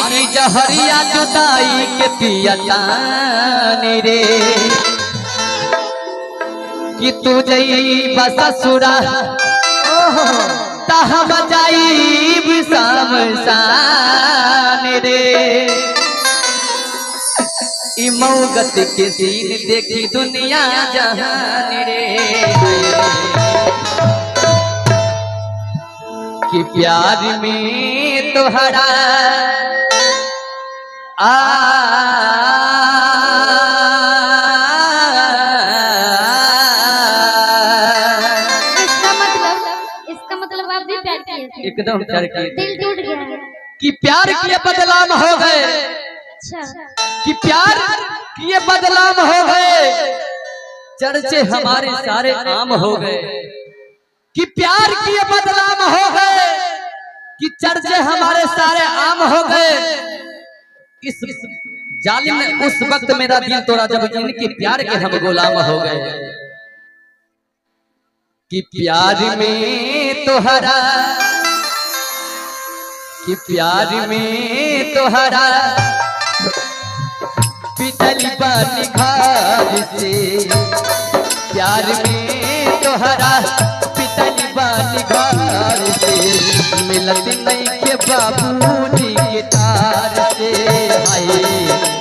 की जहरिया जुदाई के पियतानी रे कि तू जई ससुरा हम जाइब शमशान रे। ई मौगत के सीन देखी दुनिया जहान रे कि प्यार में तोहरा एकदम प्यार किए, दिल टूट गया कि प्यार किए बदनाम हो गए। अच्छा कि प्यार किए बदनाम हो गए, चर्चे हमारे सारे आम हो गए। कि प्यार किए बदनाम हो गए, कि चर्चे हमारे सारे आम हो गए। इस जालिम ने उस वक्त मेरा दिल तोड़ा जब इनके प्यार के हम गुलाम हो गए। कि प्यार में तोहरा, कि प्यार में तोहरा पितली बानी घर से, प्यार में तोहरा पितली बानी घर से, मिलत नहीं के बाबूजी के तार से। हाय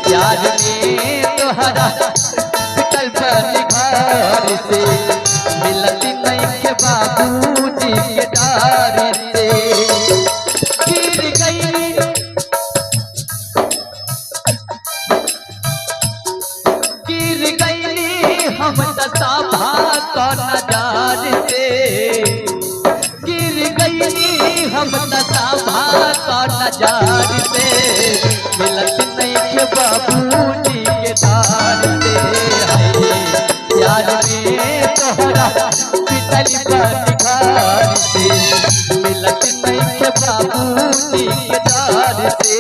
प्यार में तोहरा पितल बानी घर से, मिलत नहीं के बाबूजी के तार से। हम दसाभा का नजार से गिर गई, हम दसाभा का नजार से, मिलत नहीं के बाबूजी के दार से। प्यार में तोहरा पितली बानी घर से, मिलत नहीं के बाबूजी के दार से।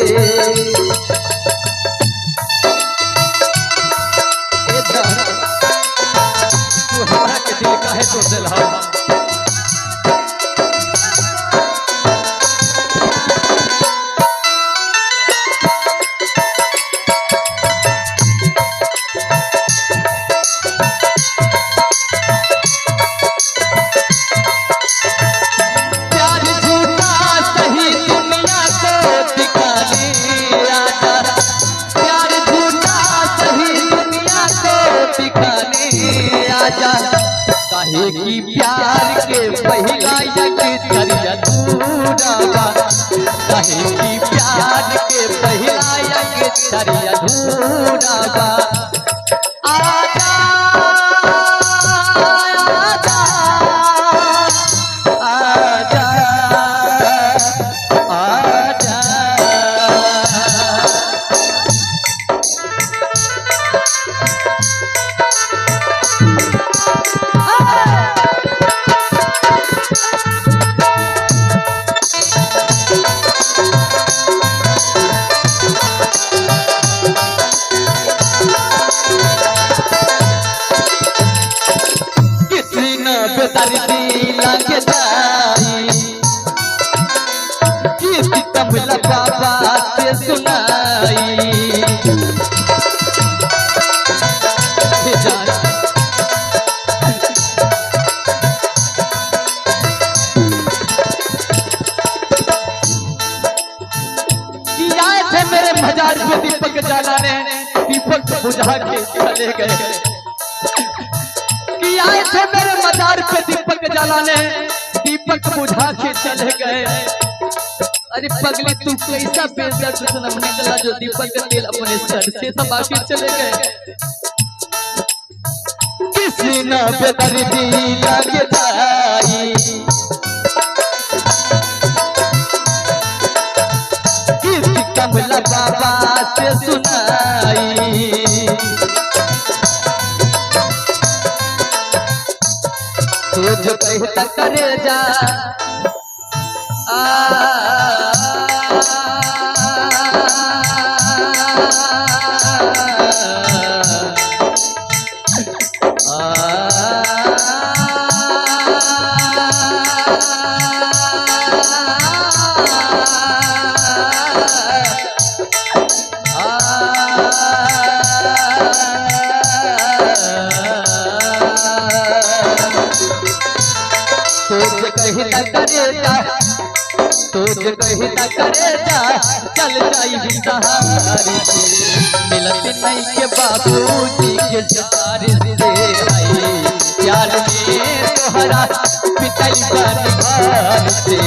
हमारा के दिल का है तो दिलाओ, प्यार झूठा सही दुनिया को दिखाने आजा, प्यार झूठा सही दुनिया को दिखाने आजा। काहे की प्यार के पहिला यक अधूरा, काहे की प्यार के पहिला यक अधूरा। आजा आजा आजा बेदर्दी लग जाई, कि सितम लगा बात सुनाई। कि आए थे मेरे मजार पे दीपक जलाने, दीपक बुझा के चले गए। कि आए थे मेरे मजार पे दीपक जलाने, दीपक बुझा के चले गए। अरे पगली तू कैसा बेदर्द सनम निकला जो दीपक का तेल अपने सर से दबा के चले गए। किसी न बेदर्दी लग जाई, किसी कम लगा बात सुनाई। तू जो कहता करे जा कहता करे जा, तो जो कहता करे जा, चल जाई सहारे से। मिलत नहीं के बाबूजी के जार से, आई प्यार में तोहरा पिटाई बन घर से।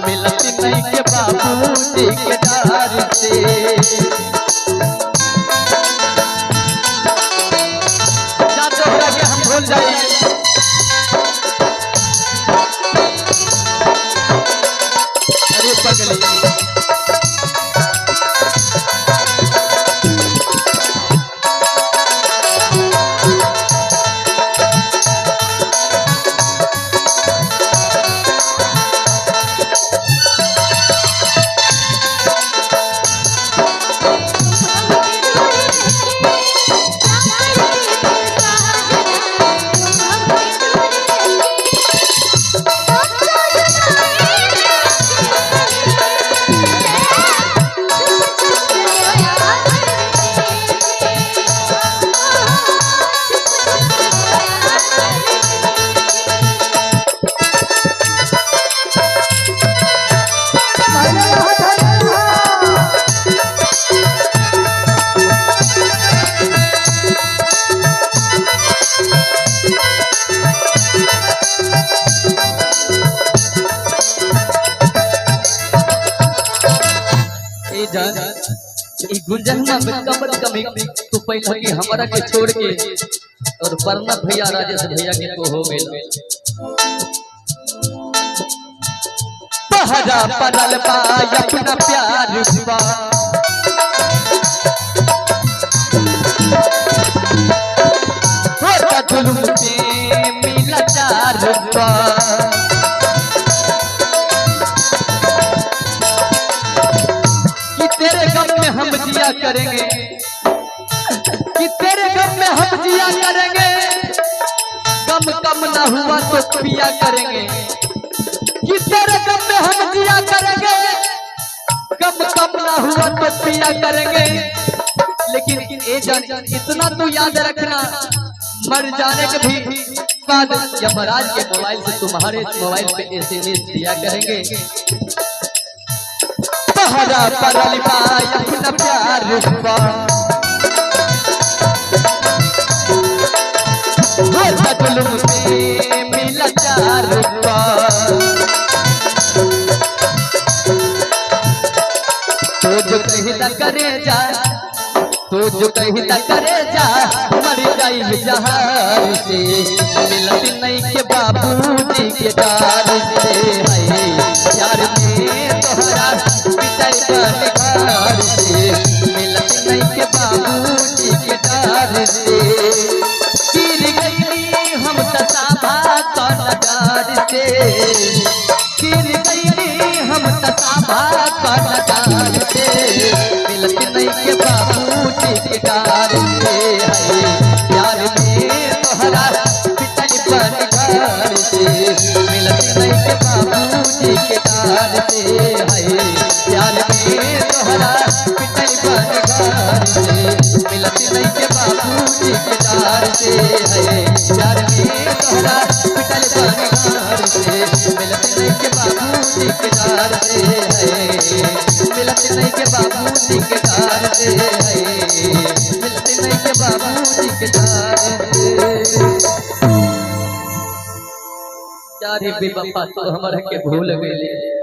मिलत नहीं के बाबूजी के जार से। जा तोहरा के हम भूल जाए, अरे पगली गुंजना में कमर कमी तो पहले कि हमारा के छोड़ के और वरना भैया राजेश भैया के को हो गए। पहरा पड़ल बा अपना प्यार बा, होता जुल्म पे मिला चार बा। तेरे गम में हम जिया करेंगे, कि तेरे गम में हम जिया करेंगे। गम कम ना हुआ तो पिया करेंगे, कि तेरे गम में हम जिया करेंगे। गम कम ना हुआ तो पिया करेंगे। लेकिन ए जान इतना तो याद रखना, मर जाने के भी बाद यमराज के मोबाइल से तुम्हारे मोबाइल पे SMS दिया करेंगे। पहरा पड़ल बा अपना प्यार बा, होता जुल्म पे मिला चार बा। तो जो कहता करे जा, तो जो कहता करे जा, मर जाई जहार से। मिलत नहीं के बाबूजी के डार से, प्यार में तोहरा पिटाई बन घर से। मिलत नहीं के बाबूजी के डार से। गिर गई हम तसाभा तो नगार से, गिर गई हम तसाभा तो नगार से। मिलत नहीं के बाबूजी के डार से, प्यार में तोहरा पिटाई बन घर से। मिलत नहीं के बाबूजी के डार से, प्यार में तोहरा पिटाई बन घर से। मिलत नहीं के बाबूजी के डार से, प्यार में तोहरा पिटाई बन घर से। मिलत नहीं के बाबूजी के डार से, मिलत नहीं के बाबूजी के डार से, मिलत नहीं के बाबूजी के डार से। यार बेवफा तो हमारा के भूल गए।